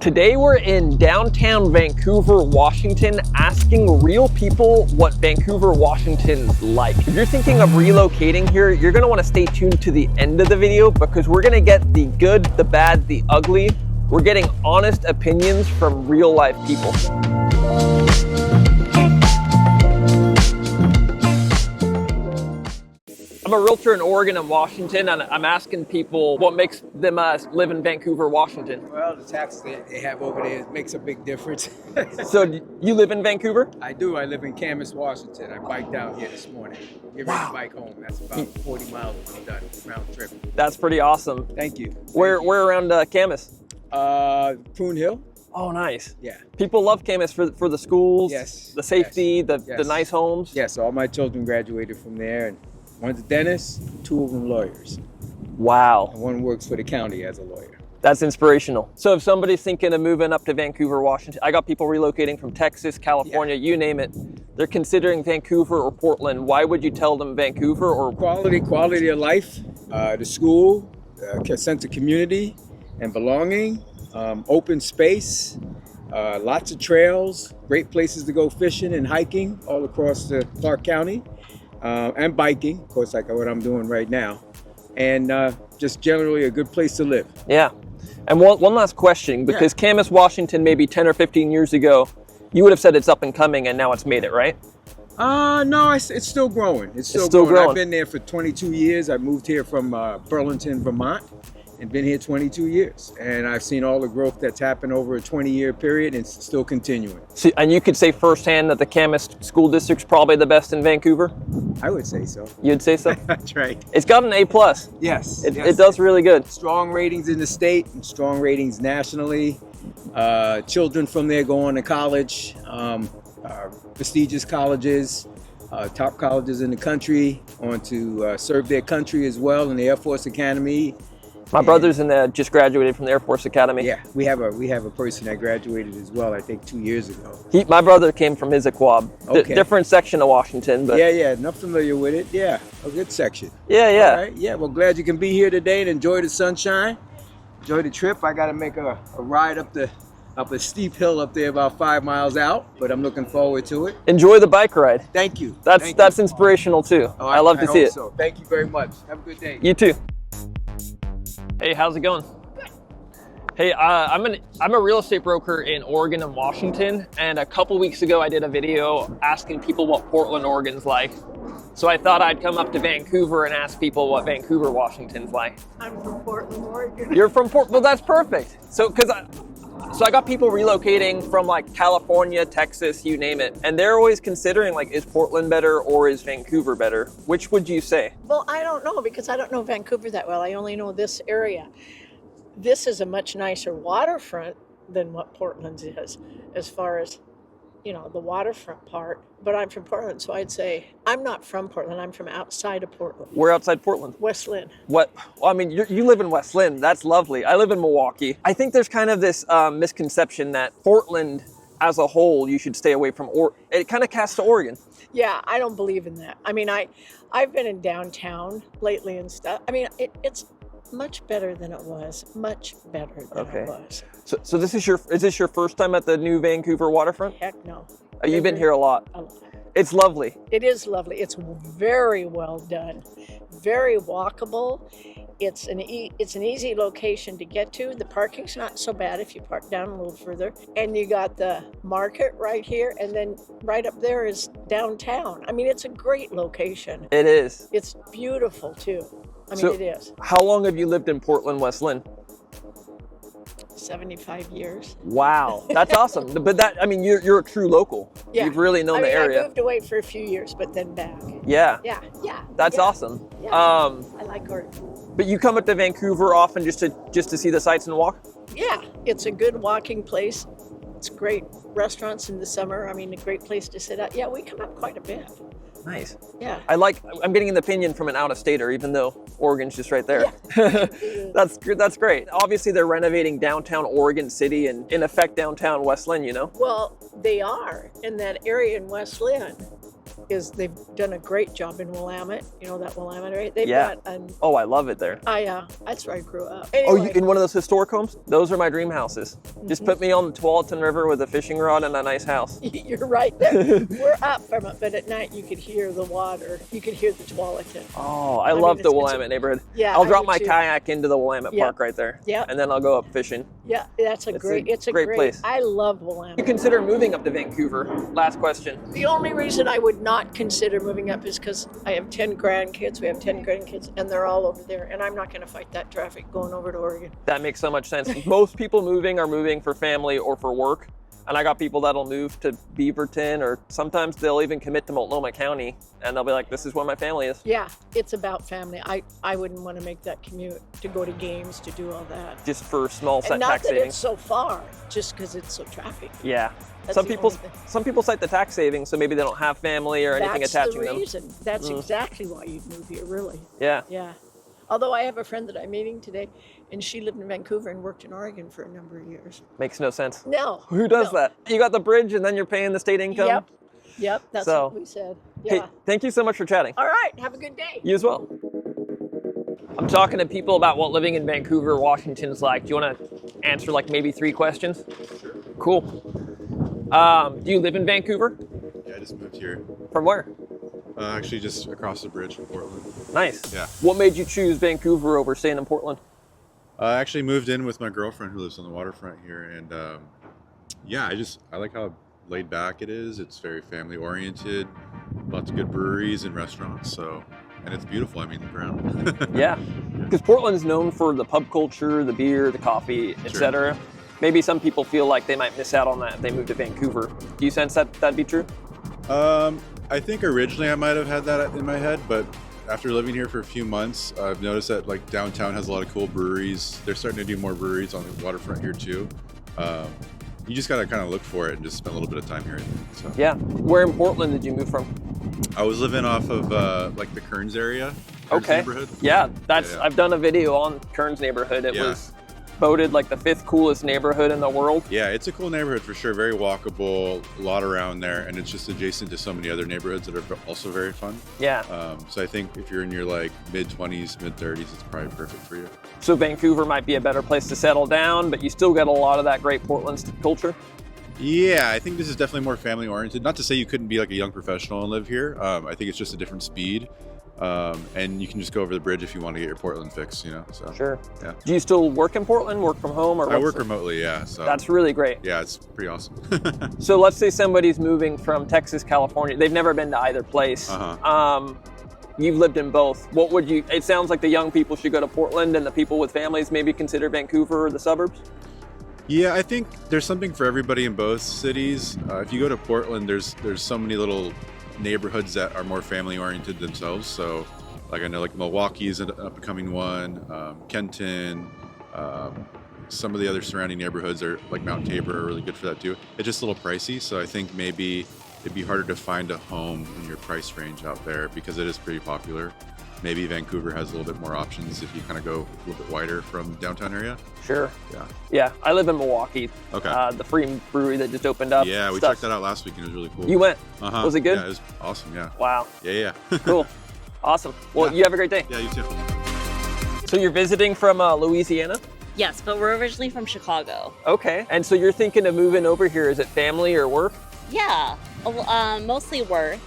Today we're in downtown Vancouver, Washington, asking real people what Vancouver, Washington's like. If you're thinking of relocating here, you're gonna wanna stay tuned to the end of the video because we're gonna get the good, the bad, the ugly. We're getting honest opinions from real life people. I'm a realtor in Oregon and Washington, and I'm asking people what makes them live in Vancouver, Washington. Well, the taxes they have over there makes a big difference. So you live in Vancouver? I do. I live in Camas, Washington. I biked out here this morning. Get ready to bike home. That's about 40 miles when I'm done, round trip. That's pretty awesome. Thank you. Where around Camas? Prune Hill. Oh, nice. Yeah. People love Camas for the schools, Yes. the safety, Yes. the nice homes. Yes, all my children graduated from there. And one's a dentist, two of them lawyers. Wow. And one works for the county as a lawyer. That's inspirational. So if somebody's thinking of moving up to Vancouver, Washington, I got people relocating from Texas, California, you name it. They're considering Vancouver or Portland. Why would you tell them Vancouver or Quality of life, the school, sense of community and belonging, open space, lots of trails, great places to go fishing and hiking all across the Clark County, and biking, of course, like what I'm doing right now, and just generally a good place to live. Yeah. And one last question, because Camas, Washington, maybe 10 or 15 years ago, you would have said it's up and coming and now it's made it, right? No, it's still growing. It's still growing. I've been there for 22 years. I moved here from Burlington, Vermont, and been here 22 years. And I've seen all the growth that's happened over a 20-year period and it's still continuing. So, and you could say firsthand that the Camas School District's probably the best in Vancouver? I would say so. You'd say so? That's right. It's got an A+. Yes. It does really good. Strong ratings in the state and strong ratings nationally. Children from there go on to college, prestigious colleges, top colleges in the country, on to serve their country as well in the Air Force Academy. My brother's just graduated from the Air Force Academy. Yeah, we have a person that graduated as well, I think 2 years ago. My brother came from Issaquah, Okay. different section of Washington. But Yeah, not familiar with it. Yeah, a good section. Yeah. All right. Yeah, well, glad you can be here today and enjoy the sunshine. Enjoy the trip. I got to make a ride up a steep hill up there about 5 miles out, but I'm looking forward to it. Enjoy the bike ride. Thank you. That's inspirational too. Oh, I love to see it. So. Thank you very much. Have a good day. You too. Hey, how's it going? Good. Hey, I'm a real estate broker in Oregon and Washington, and a couple weeks ago I did a video asking people what Portland, Oregon's like. So I thought I'd come up to Vancouver and ask people what Vancouver, Washington's like. I'm from Portland, Oregon. You're from Portland? Well, that's perfect. So I got people relocating from like California, Texas, you name it. And they're always considering like, is Portland better or is Vancouver better? Which would you say? Well, I don't know because I don't know Vancouver that well. I only know this area. This is a much nicer waterfront than what Portland's is, as far as, the waterfront part. But I'm from Portland, so I'd say I'm not from Portland. I'm from outside of Portland. We're outside Portland. West Lynn. What? Well, I mean, you live in West Lynn. That's lovely. I live in Milwaukee. I think there's kind of this misconception that Portland as a whole, you should stay away from, or it kind of casts to Oregon. Yeah, I don't believe in that. I mean, I've been in downtown lately and stuff. I mean, it's much better than it was. Much better than it was. So is this your first time at the new Vancouver waterfront? Heck no. You've been here a lot. A lot. It's lovely. It is lovely. It's very well done. Very walkable. It's an easy location to get to. The parking's not so bad if you park down a little further. And you got the market right here, and then right up there is downtown. I mean, it's a great location. It is. It's beautiful too. I mean, it is. How long have you lived in Portland, West Lynn? 75 years. Wow, that's awesome. But you're a true local. Yeah. You've really known the area. I moved away for a few years, but then back. Yeah. Yeah. That's awesome. Yeah. I like Oregon. But you come up to Vancouver often just to see the sights and walk? Yeah, it's a good walking place. It's great restaurants in the summer. I mean, a great place to sit at. Yeah, we come up quite a bit. Nice. Yeah. I'm getting an opinion from an out-of-stater, even though Oregon's just right there. Yeah. That's great. Obviously, they're renovating downtown Oregon City and, in effect, downtown West Lynn, Well, they are in that area in West Lynn. is they've done a great job in Willamette. You know that Willamette, right? They've Yeah. got an, Oh, I love it there. that's where I grew up. Oh, Anyway, in one of those historic homes? Those are my dream houses. Just put me on the Tualatin River with a fishing rod and a nice house. you're right there. We're up from it, but at night you could hear the water. You could hear the Tualatin. Oh, I love mean, the it's- Willamette neighborhood. Yeah, I'll I drop do my too. kayak into the Willamette Yeah. Park right there. Yeah. And then I'll go up fishing. Yeah, that's a It's great. a It's a great great place. I love You Willamette. consider moving up to Vancouver? Last question. The only reason I would not consider moving up is because I have 10 grandkids. We have 10 grandkids, and they're all over there, and I'm not going to fight that traffic going over to Oregon. That makes so much sense. Most people moving are moving for family or for work. And I got people that'll move to Beaverton, or sometimes they'll even commit to Multnomah County, and they'll be like, this is where my family is. Yeah, it's about family. I wouldn't want to make that commute to go to games, to do all that. Just for small set And not tax that savings. it's so far, just because it's so traffic. Yeah. That's Some the people, only thing. some people cite the tax savings, so maybe they don't have family or anything That's attaching the them. reason. That's exactly why you'd move here, really. Yeah. Yeah. Although I have a friend that I'm meeting today, and she lived in Vancouver and worked in Oregon for a number of years. Makes no sense. No. Who does no. that? You got the bridge and then you're paying the state income? Yep. Yep. That's So, what we said. Hey, Yeah. thank you so much for chatting. All right. Have a good day. You as well. I'm talking to people about what living in Vancouver, Washington's like. Do you want to answer like maybe 3 questions? Sure. Cool. Do you live in Vancouver? Yeah, I just moved here. From where? Actually, just across the bridge from Portland. Nice. Yeah. What made you choose Vancouver over staying in Portland? I actually moved in with my girlfriend who lives on the waterfront here, and yeah, I like how laid back it is. It's very family oriented, lots of good breweries and restaurants. So, and it's beautiful. I mean, look around. Yeah. Because Portland is known for the pub culture, the beer, the coffee, etc. Maybe some people feel like they might miss out on that if they move to Vancouver. Do you sense that that'd be true? I think originally I might have had that in my head, but after living here for a few months, I've noticed that like downtown has a lot of cool breweries. They're starting to do more breweries on the waterfront here too. You just gotta kind of look for it and just spend a little bit of time here, I think. So. Yeah. Where in Portland did you move from? I was living off of like the Kearns area. Kearns Okay. neighborhood. Yeah, that's Yeah. I've done a video on Kearns neighborhood. It Yeah. was voted like the 5th coolest neighborhood in the world. Yeah, it's a cool neighborhood for sure. Very walkable, a lot around there, and it's just adjacent to so many other neighborhoods that are also very fun. Yeah. So I think if you're in your like mid-20s, mid-30s, it's probably perfect for you. So Vancouver might be a better place to settle down, but you still get a lot of that great Portland culture. Yeah, I think this is definitely more family oriented. Not to say you couldn't be like a young professional and live here. I think it's just a different speed. And you can just go over the bridge if you want to get your Portland fix, you know. So Sure. Yeah. Do you still work in Portland, work from home, or I what's work the- remotely, yeah. So That's really great. yeah, it's pretty awesome. So let's say somebody's moving from Texas, California. They've never been to either place. Uh-huh. You've lived in both. What would you? It sounds like the young people should go to Portland, and the people with families maybe consider Vancouver or the suburbs. Yeah, I think there's something for everybody in both cities. If you go to Portland, there's so many little neighborhoods that are more family oriented themselves. So, like I know, like Milwaukee is an up and coming one. Kenton, some of the other surrounding neighborhoods are like Mount Tabor are really good for that too. It's just a little pricey, so I think maybe it'd be harder to find a home in your price range out there because it is pretty popular. Maybe Vancouver has a little bit more options if you kind of go a little bit wider from downtown area. Sure. Yeah. Yeah, I live in Milwaukee. Okay. The free brewery that just opened up. Yeah, we Stuff. checked that out last week and it was really cool. You went. Uh-huh. Was it good? Yeah, it was awesome. Yeah. Wow. Yeah. Cool. Awesome. Well, Yeah. you have a great day. Yeah, you too. So you're visiting from Louisiana? Yes, but we're originally from Chicago. Okay. And so you're thinking of moving over here. Is it family or work? Yeah, mostly work,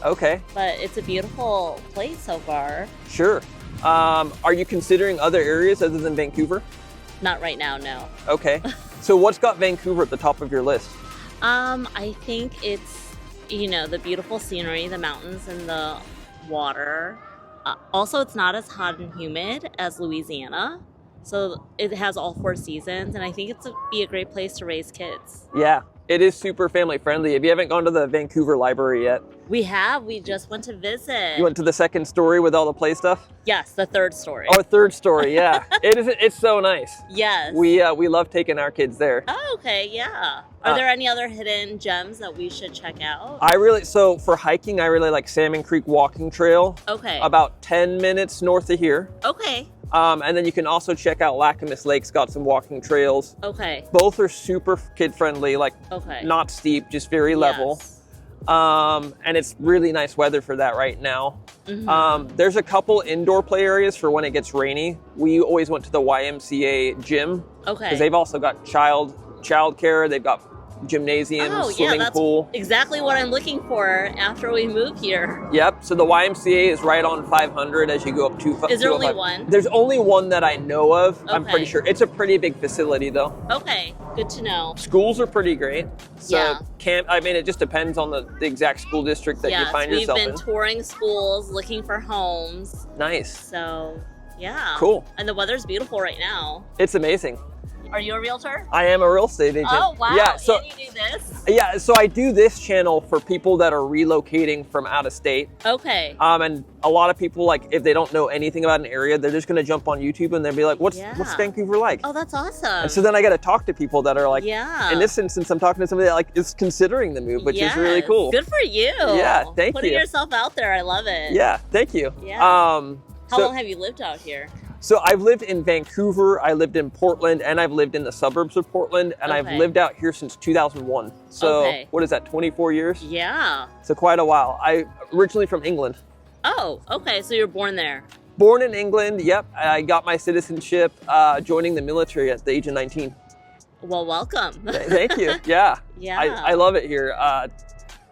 Okay. but it's a beautiful place so far. Sure. Are you considering other areas other than Vancouver? Not right now, no. Okay. So what's got Vancouver at the top of your list? I think it's, the beautiful scenery, the mountains and the water. Also, it's not as hot and humid as Louisiana. So it has all 4 seasons, and I think it's be a great place to raise kids. Yeah, it is super family friendly. If you haven't gone to the Vancouver Library yet, We just went to visit. you went to the 2nd story with all the play stuff? Yes, the 3rd story. Oh, 3rd story, yeah. It's so nice. Yes. We love taking our kids there. Oh, okay, yeah. Are there any other hidden gems that we should check out? So for hiking, I really like Salmon Creek Walking Trail. Okay. About 10 minutes north of here. Okay. And then you can also check out Lacamas Lake's got some walking trails. Okay. Both are super kid friendly, like Okay. not steep, just very level. Yes. And it's really nice weather for that right now. Mhm. There's a couple indoor play areas for when it gets rainy. We always went to the YMCA gym because Okay. they've also got child care. They've got gymnasium, Oh, yeah, swimming that's pool. exactly what I'm looking for after we move here. Yep. So the YMCA is right on 500 as you go up to. Is there only 205. one? There's only one that I know of. I'm Okay. pretty sure. It's a pretty big facility though. Okay, good to know. Schools are pretty great. So Yeah. I mean, it just depends on the exact school district that you Yes, find we've yourself been in. touring schools, looking for homes. Nice. So, yeah. Cool. And the weather's beautiful right now. It's amazing. Are you a realtor? I am a real estate agent. Oh, wow. Yeah. So and you do this? yeah. So I do this channel for people that are relocating from out of state. Okay. And a lot of people, like, if they don't know anything about an area, they're just going to jump on YouTube and they'll be like, what's Yeah. Vancouver like? Oh, that's awesome. And so then I got to talk to people that are like, yeah. in this instance, I'm talking to somebody that like is considering the move, which is really Yes. cool. Good for you. Yeah, thank Putting you. yourself out there, I love it. Yeah, thank you. Yeah. How How long have you lived out here? So I've lived in Vancouver, I lived in Portland, and I've lived in the suburbs of Portland, and I've Okay. lived out here since 2001. So Okay. what is that, 24 years? Yeah. So quite a while. I originally from England. Oh, okay. So you were born there. Born in England, yep. I got my citizenship joining the military at the age of 19. Well, welcome. Thank you. Yeah. Yeah. I love it here.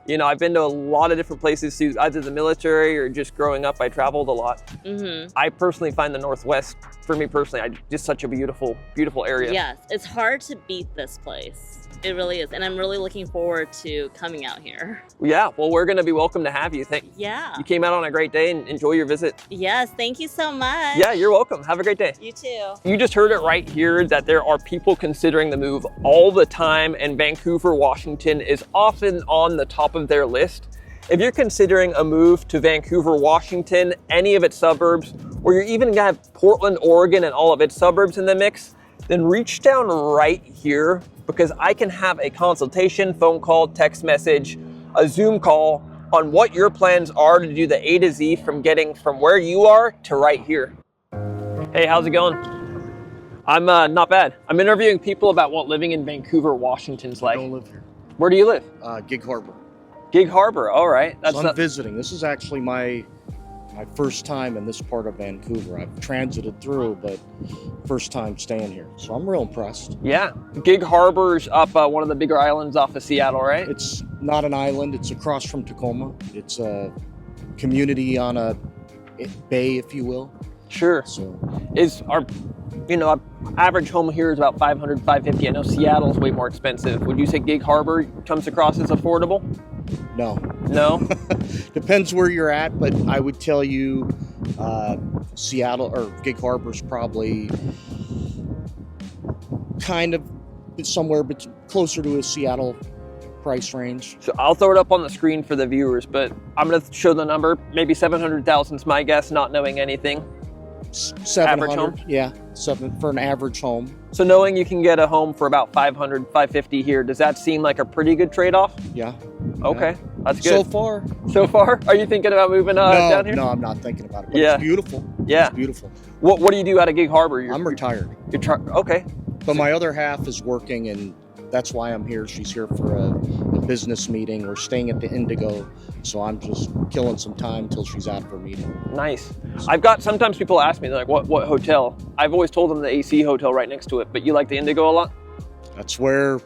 You know, I've been to a lot of different places through either the military or just growing up. I traveled a lot. Mm-hmm. I personally find the Northwest, for me personally, just such a beautiful, beautiful area. Yes, it's hard to beat this place. It really is. And I'm really looking forward to coming out here. Yeah, well, we're going to be welcome to have you. Yeah. You came out on a great day and enjoy your visit. Yes, thank you so much. Yeah, you're welcome. Have a great day. You too. You just heard it right here that there are people considering the move all the time, and Vancouver, Washington is often on the top of their list. If you're considering a move to Vancouver, Washington, any of its suburbs, or you're even gonna have Portland, Oregon, and all of its suburbs in the mix, then reach down right here because I can have a consultation, phone call, text message, a Zoom call on what your plans are to do the A to Z from getting from where you are to right here. Hey, how's it going? I'm not bad. I'm interviewing people about what living in Vancouver, Washington's I like. don't live here. Where do you live? Gig Harbor. Gig Harbor, all right. So I'm visiting. This is actually my first time in this part of Vancouver. I've transited through, but first time staying here. So I'm real impressed. yeah. Gig Harbor's up one of the bigger islands off of Seattle, right? It's not an island. It's across from Tacoma. It's a community on a bay, if you will. Sure. So Is our, our average home here is about $500, $550. I know Seattle's way more expensive. Would you say Gig Harbor comes across as affordable? no. No? Depends where you're at, but I would tell you Seattle or Gig Harbor's probably kind of somewhere but closer to a Seattle price range. So I'll throw it up on the screen for the viewers, but I'm going to show the number. Maybe 700,000 is my guess, not knowing anything. 700, Average home? yeah, for an average home. So knowing you can get a home for about 500, 550 here, does that seem like a pretty good trade-off? Yeah. Okay, that's good. So far, So far, are you thinking about moving down here? no, I'm not thinking about it. But Yeah. it's beautiful. Yeah. It's beautiful. What do you do out of Gig Harbor? I'm retired, Okay. but my other half is working, and that's why I'm here. She's here for a business meeting. We're staying at the Indigo, so I'm just killing some time till she's out of her meeting. Nice. Sometimes people ask me, they're like, what hotel? I've always told them the AC hotel right next to it, but you like the Indigo a lot? That's where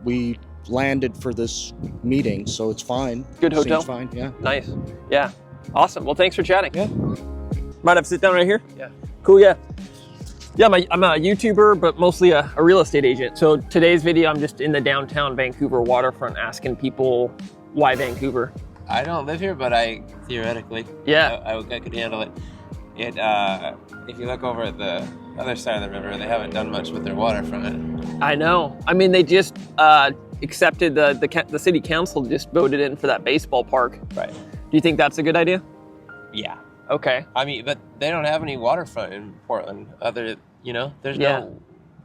we landed for this meeting, so it's fine. Good hotel? Seems fine, yeah. Nice. Yeah. Awesome. Well, thanks for chatting. Yeah. Might have to sit down right here? Yeah. Cool, yeah. Yeah, I'm a YouTuber, but mostly a real estate agent. So today's video, I'm just in the downtown Vancouver waterfront asking people why Vancouver. I don't live here, but I theoretically, Yeah. I could handle it. If you look over at the other side of the river, they haven't done much with their waterfront. I know. I mean, they just accepted the city council just voted in for that baseball park. Right. Do you think that's a good idea? Yeah. Okay. I mean, but they don't have any waterfront in Portland. There's Yeah. no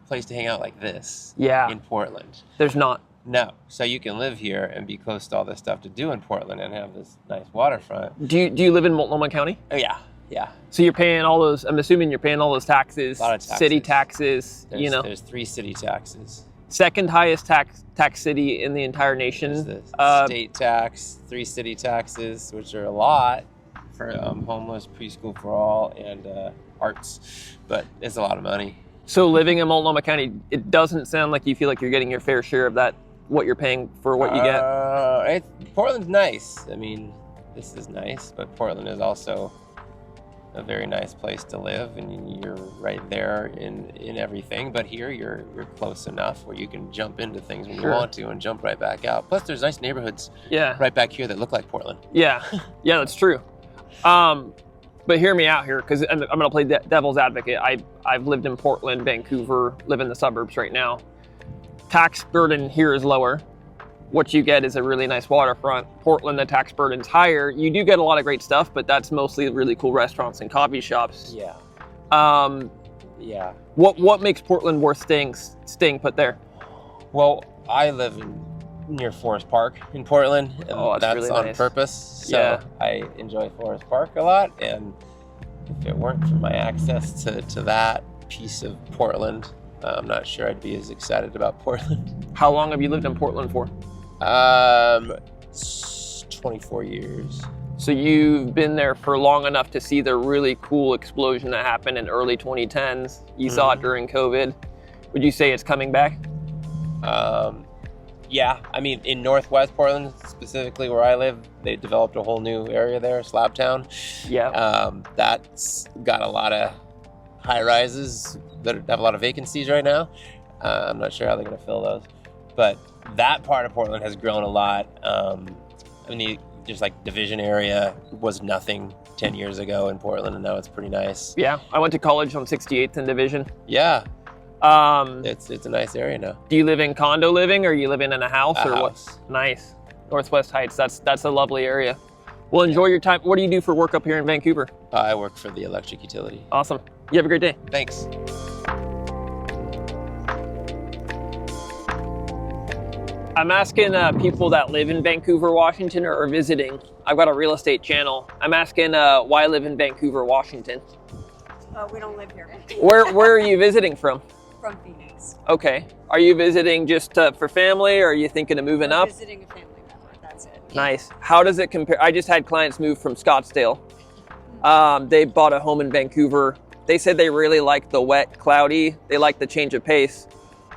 place to hang out like this. Yeah. In Portland. There's not. No. So you can live here and be close to all this stuff to do in Portland and have this nice waterfront. Do you live in Multnomah County? Oh yeah. Yeah. So you're paying all those. I'm assuming you're paying all those taxes. A lot of taxes. City taxes. There's 3 city taxes. Second highest tax city in the entire nation. There's the state tax, 3 city taxes, which are a lot for homeless, preschool for all, and arts, but it's a lot of money. So living in Multnomah County, it doesn't sound like you feel like you're getting your fair share of that, what you're paying for what you get. Portland's nice. I mean, this is nice, but Portland is also a very nice place to live, and you're right there in everything. But here you're close enough where you can jump into things when you want to and jump right back out. Plus there's nice neighborhoods right back here that look like Portland. Yeah, that's true. But hear me out here, because I'm going to play devil's advocate. I've lived in Portland, Vancouver, live in the suburbs right now. Tax burden here is lower. What you get is a really nice waterfront. Portland, the tax burden's higher. You do get a lot of great stuff, but that's mostly really cool restaurants and coffee shops. Yeah. What makes Portland worth staying put there? Well, I live near Forest Park in Portland, and that's really on nice. Purpose. So I enjoy Forest Park a lot, and if it weren't for my access to that piece of Portland, I'm not sure I'd be as excited about Portland. How long have you lived in Portland for? 24 years. So you've been there for long enough to see the really cool explosion that happened in early 2010s. You saw it during COVID. Would you say it's coming back? Yeah, I mean, in Northwest Portland, specifically where I live, they developed a whole new area there, Slabtown. Yeah. That's got a lot of high rises that have a lot of vacancies right now. I'm not sure how they're going to fill those, but that part of Portland has grown a lot. I mean, just like Division area was nothing 10 years ago in Portland, and now it's pretty nice. Yeah, I went to college on 68th and Division. Yeah. It's a nice area now. Do you live in condo living, or are you living in a house? House. What? Nice. Northwest Heights, that's a lovely area. Well, enjoy your time. What do you do for work up here in Vancouver? I work for the electric utility. Awesome. You have a great day. Thanks. I'm asking people that live in Vancouver, Washington, or are visiting. I've got a real estate channel. I'm asking why I live in Vancouver, Washington. We don't live here. Where are you visiting from? From Phoenix. Okay. Are you visiting just for family, or are you thinking of moving up? Visiting a family member, that's it. Nice. How does it compare? I just had clients move from Scottsdale. They bought a home in Vancouver. They said they really like the wet, cloudy. They like the change of pace.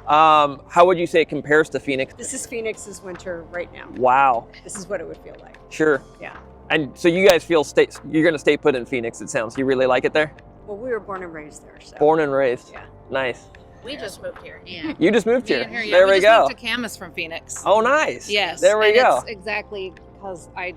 How would you say it compares to Phoenix? This is Phoenix's winter right now. Wow. This is what it would feel like. Sure. Yeah. And so you guys feel you're going to stay put in Phoenix, it sounds. You really like it there? Well, we were born and raised there. So. Born and raised. Yeah. Nice. We just moved here. Yeah. You just moved here. Yeah. There we go. Moved to Camas from Phoenix. Oh, nice. Yes. There we go. It's exactly because I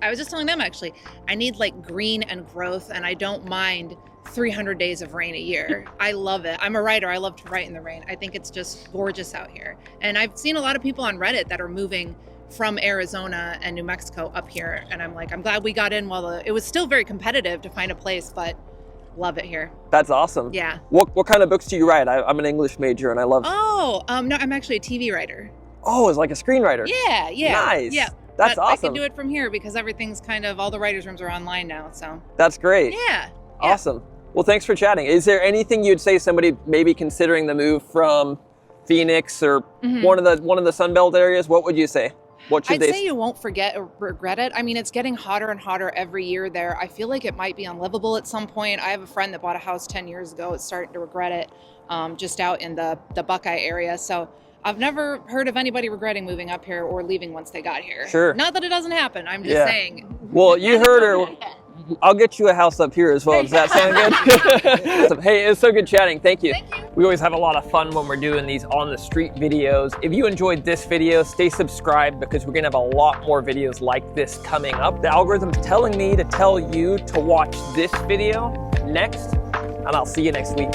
was just telling them actually, I need like green and growth, and I don't mind 300 days of rain a year. I love it. I'm a writer. I love to write in the rain. I think it's just gorgeous out here. And I've seen a lot of people on Reddit that are moving from Arizona and New Mexico up here. And I'm like, I'm glad we got in while it was still very competitive to find a place, but love it here. That's awesome. Yeah. What kind of books do you write? I'm an English major and I love... Oh, no, I'm actually a TV writer. Oh, it's like a screenwriter. Yeah. Nice. Yeah. That's but awesome. I can do it from here because everything's kind of, all the writers' rooms are online now, so. That's great. Yeah. Awesome. Well, thanks for chatting. Is there anything you'd say somebody maybe considering the move from Phoenix or one of the Sunbelt areas? What would you say? What should I'd say you won't regret it. I mean, it's getting hotter and hotter every year there. I feel like it might be unlivable at some point. I have a friend that bought a house 10 years ago. It's starting to regret it, just out in the Buckeye area. So I've never heard of anybody regretting moving up here or leaving once they got here. Sure. Not that it doesn't happen. I'm just saying. Well, you heard her. I'll get you a house up here as well. Does that sound good? Awesome. Hey, it was so good chatting. Thank you. Thank you. We always have a lot of fun when we're doing these on the street videos. If you enjoyed this video, stay subscribed because we're gonna have a lot more videos like this coming up. The algorithm's telling me to tell you to watch this video next, and I'll see you next week.